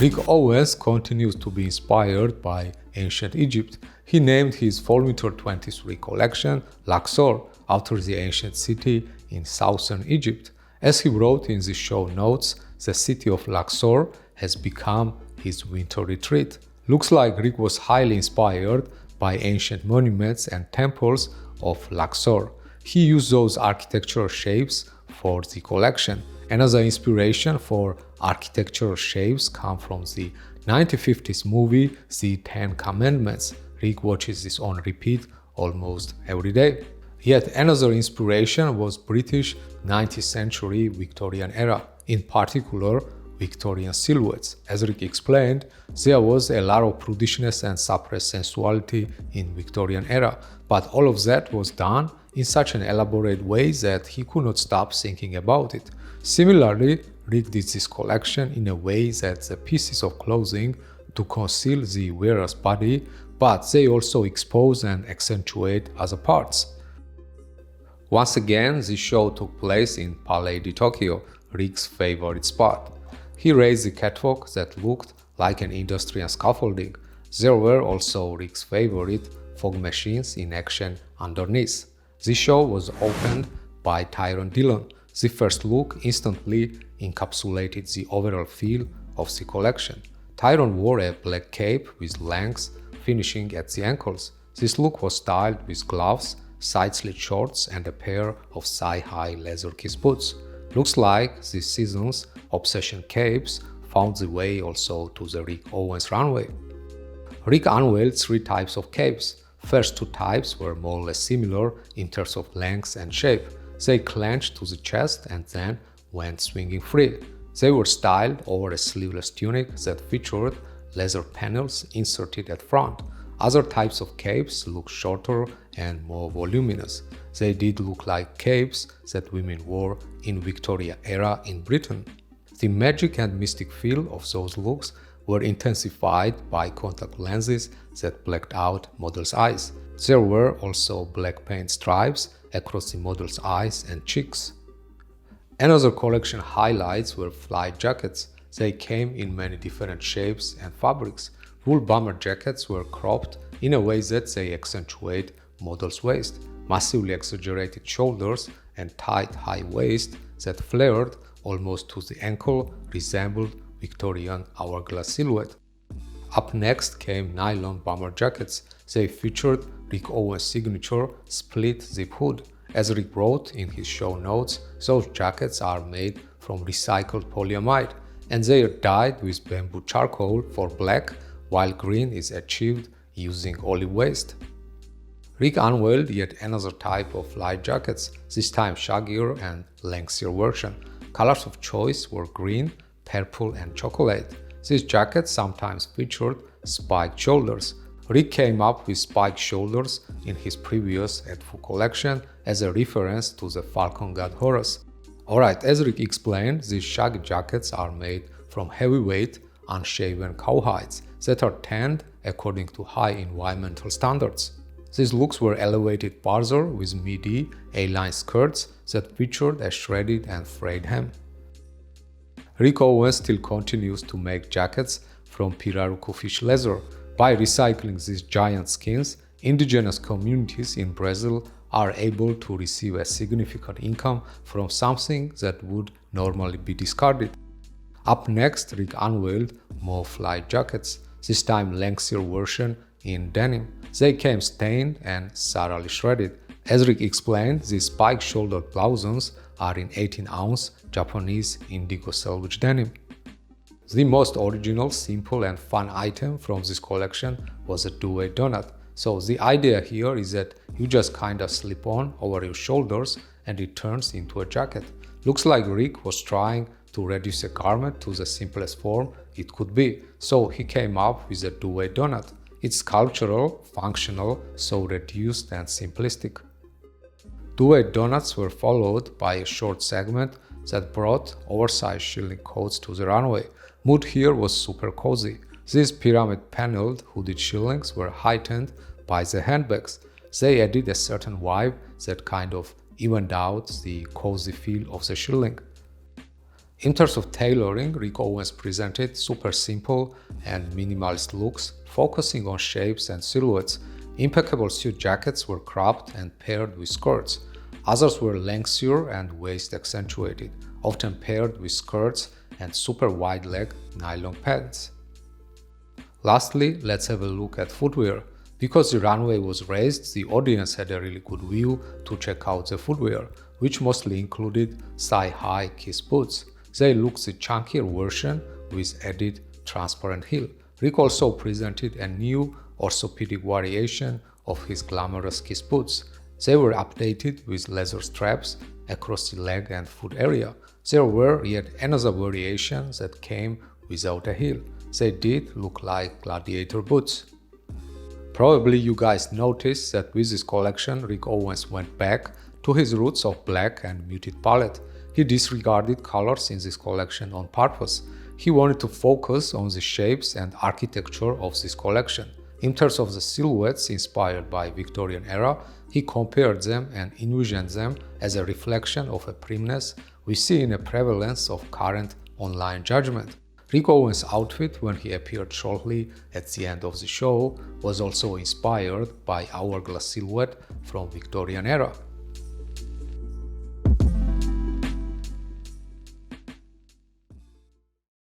Rick Owens continues to be inspired by ancient Egypt. He named his Fall-Winter 23 collection Luxor after the ancient city in southern Egypt. As he wrote in the show notes, the city of Luxor has become his winter retreat. Looks like Rick was highly inspired by ancient monuments and temples of Luxor. He used those architectural shapes for the collection. Another inspiration for architectural shapes come from the 1950s movie The Ten Commandments. Rick watches this on repeat almost every day. Yet another inspiration was British 19th century Victorian era, in particular Victorian silhouettes. As Rick explained, there was a lot of prudishness and suppressed sensuality in Victorian era, but all of that was done in such an elaborate way that he could not stop thinking about it. Similarly, Rick did this collection in a way that the pieces of clothing to conceal the wearer's body, but they also expose and accentuate other parts. Once again, this show took place in Palais de Tokyo, Rick's favorite spot. He raised the catwalk that looked like an industrial scaffolding. There were also Rick's favorite fog machines in action underneath. This show was opened by Tyron Dillon. The first look instantly encapsulated the overall feel of the collection. Tyron wore a black cape with lengths finishing at the ankles. This look was styled with gloves, side-slit shorts, and a pair of thigh-high leather-kiss boots. Looks like this season's Obsession capes found the way also to the Rick Owens runway. Rick unveiled 3 types of capes. First 2 types were more or less similar in terms of length and shape. They clenched to the chest and then went swinging free. They were styled over a sleeveless tunic that featured leather panels inserted at front. Other types of capes looked shorter and more voluminous. They did look like capes that women wore in Victorian era in Britain. The magic and mystic feel of those looks were intensified by contact lenses that blacked out models' eyes. There were also black paint stripes across the model's eyes and cheeks. Another collection highlights were flight jackets. They came in many different shapes and fabrics. Wool bomber jackets were cropped in a way that they accentuate model's waist. Massively exaggerated shoulders and tight high waist that flared almost to the ankle resembled Victorian hourglass silhouette. Up next came nylon bomber jackets. They featured Rick Owens' signature split zip hood. As Rick wrote in his show notes, those jackets are made from recycled polyamide, and they are dyed with bamboo charcoal for black, while green is achieved using olive waste. Rick unveiled yet another type of light jackets, this time shaggier and lengthier version. Colors of choice were green, purple, and chocolate. These jackets sometimes featured spiked shoulders. Rick came up with spiked shoulders in his previous Edfu collection as a reference to the falcon god Horus. Alright, as Rick explained, these shaggy jackets are made from heavyweight, unshaven cowhides that are tanned according to high environmental standards. These looks were elevated further with midi A-line skirts that featured a shredded and frayed hem. Rick Owens still continues to make jackets from pirarucu fish leather. By recycling these giant skins, indigenous communities in Brazil are able to receive a significant income from something that would normally be discarded. Up next, Rick unveiled more flight jackets, this time lengthier version in denim. They came stained and thoroughly shredded. As Rick explained, these spike-shouldered blouses are in 18-ounce Japanese indigo selvage denim. The most original, simple and fun item from this collection was a duvet donut. So the idea here is that you just kinda slip on over your shoulders and it turns into a jacket. Looks like Rick was trying to reduce a garment to the simplest form it could be, so he came up with a duvet donut. It's sculptural, functional, so reduced and simplistic. Duvet donuts were followed by a short segment that brought oversized shielding coats to the runway. Mood here was super cozy. These pyramid-paneled hooded shillings were heightened by the handbags. They added a certain vibe that kind of evened out the cozy feel of the shilling. In terms of tailoring, Rick Owens presented super simple and minimalist looks, focusing on shapes and silhouettes. Impeccable suit jackets were cropped and paired with skirts. Others were lengthier and waist accentuated, often paired with skirts and super wide-leg nylon pants. Lastly, let's have a look at footwear. Because the runway was raised, the audience had a really good view to check out the footwear, which mostly included thigh-high Kiss boots. They looked the chunkier version with added transparent heel. Rick also presented a new orthopedic variation of his glamorous Kiss boots. They were updated with leather straps across the leg and foot area. There were yet another variation that came without a heel. They did look like gladiator boots. Probably you guys noticed that with this collection, Rick Owens went back to his roots of black and muted palette. He disregarded colors in this collection on purpose. He wanted to focus on the shapes and architecture of this collection. In terms of the silhouettes inspired by Victorian era, he compared them and envisioned them as a reflection of a primness we see in a prevalence of current online judgment. Rick Owens' outfit when he appeared shortly at the end of the show was also inspired by hourglass silhouette from Victorian era.